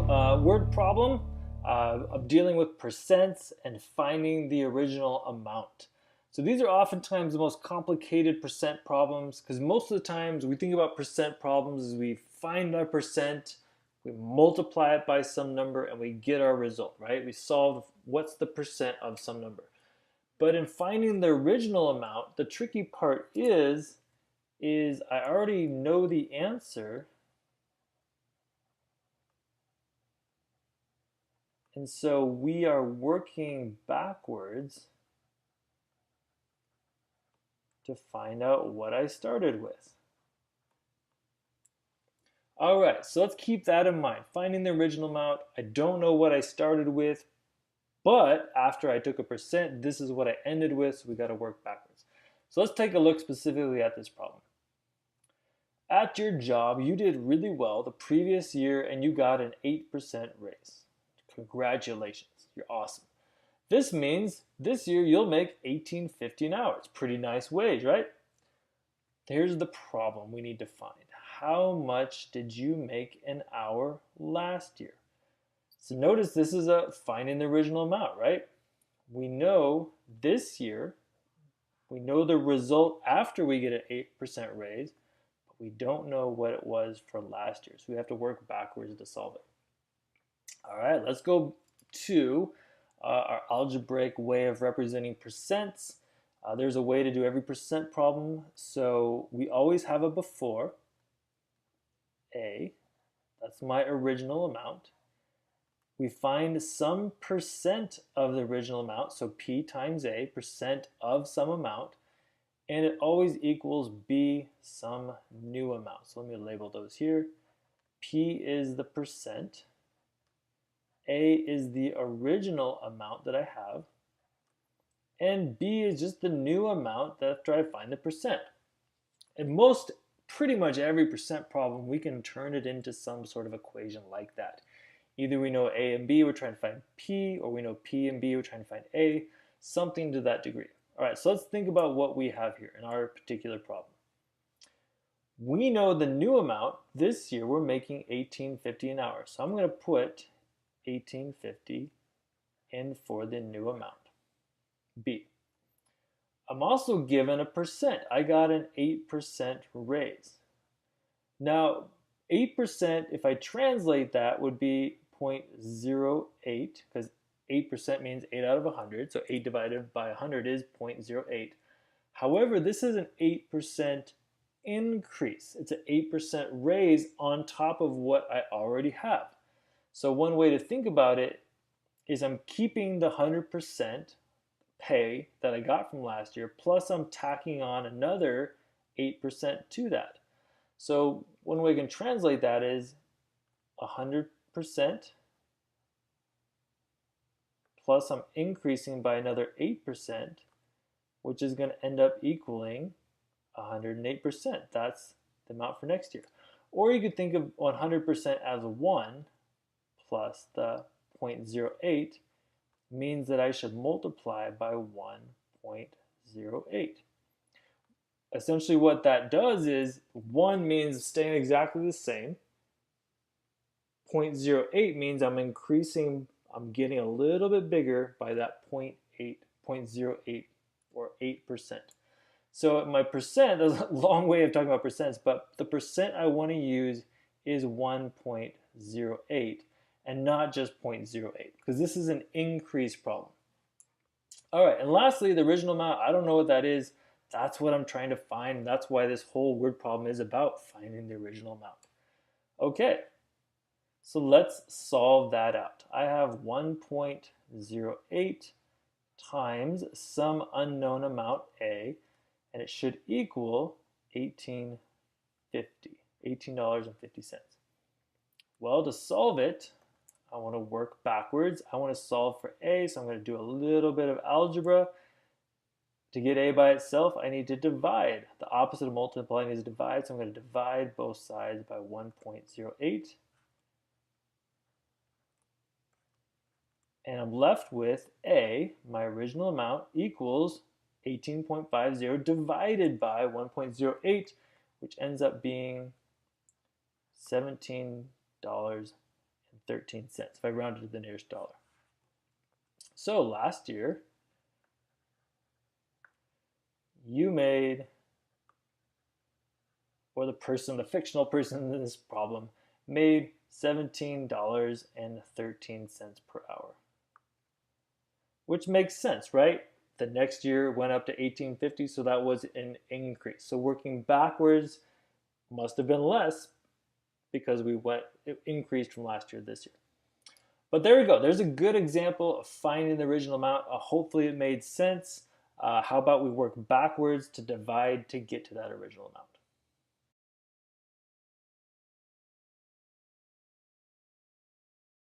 word problem of dealing with percents and finding the original amount. So these are oftentimes the most complicated percent problems because most of the times we think about percent problems as we find our percent, we multiply it by some number, and we get our result, right? We solve what's the percent of some number. But in finding the original amount, the tricky part is I already know the answer. And so we are working backwards to find out what I started with. All right, so let's keep that in mind. Finding the original amount, I don't know what I started with, but after I took a percent, this is what I ended with, so we got to work backwards. So let's take a look specifically at this problem. At your job, you did really well the previous year and you got an 8% raise. Congratulations, you're awesome. This means this year you'll make $18.50 an hour. It's a pretty nice wage, right? Here's the problem we need to find. How much did you make an hour last year? So notice this is a finding the original amount, right? We know this year, we know the result after we get an 8% raise, but we don't know what it was for last year. So we have to work backwards to solve it. All right, let's go to our algebraic way of representing percents. There's a way to do every percent problem. So we always have a before, A, that's my original amount. We find some percent of the original amount, so P times A, percent of some amount, and it always equals B, some new amount. So let me label those here. P is the percent. A is the original amount that I have, and B is just the new amount that after I find the percent. In pretty much every percent problem, we can turn it into some sort of equation like that. Either we know A and B, we're trying to find P, or we know P and B, we're trying to find A, something to that degree. All right, so let's think about what we have here in our particular problem. We know the new amount, this year we're making $18.50 an hour. So I'm going to put $18.50 in for the new amount, B. I'm also given a percent. I got an 8% raise. Now, 8%, if I translate that, would be 0.08, because 8% means 8 out of 100, so 8 divided by 100 is 0.08. However, this is an 8% increase. It's an 8% raise on top of what I already have. So one way to think about it is I'm keeping the 100% pay that I got from last year, plus I'm tacking on another 8% to that. So one way I can translate that is 100% plus I'm increasing by another 8%, which is going to end up equaling 108%. That's the amount for next year. Or you could think of 100% as 1 plus the 0.08 means that I should multiply by 1.08. Essentially what that does is 1 means staying exactly the same. 0.08 means I'm increasing, I'm getting a little bit bigger by that 0.08 or 8%. So my percent, there's a long way of talking about percents, but the percent I want to use is 1.08 and not just 0.08 because this is an increase problem. All right, and lastly, the original amount, I don't know what that is. That's what I'm trying to find. And that's why this whole word problem is about finding the original amount. Okay, so let's solve that out. I have 1.08 times some unknown amount A, and it should equal $18.50. Well, to solve it, I want to work backwards. I want to solve for A, so I'm going to do a little bit of algebra. To get A by itself, I need to divide. The opposite of multiplying is divide, so I'm going to divide both sides by 1.08. And I'm left with A, my original amount, equals 18.50 divided by 1.08, which ends up being $17.50. if I rounded to the nearest dollar. So last year, you made, or the fictional person in this problem, made $17.13 per hour. Which makes sense, right? The next year went up to $18.50, so that was an increase. So working backwards must have been less because it increased from last year to this year. But there we go. There's a good example of finding the original amount. Hopefully it made sense. How about we work backwards to divide to get to that original amount?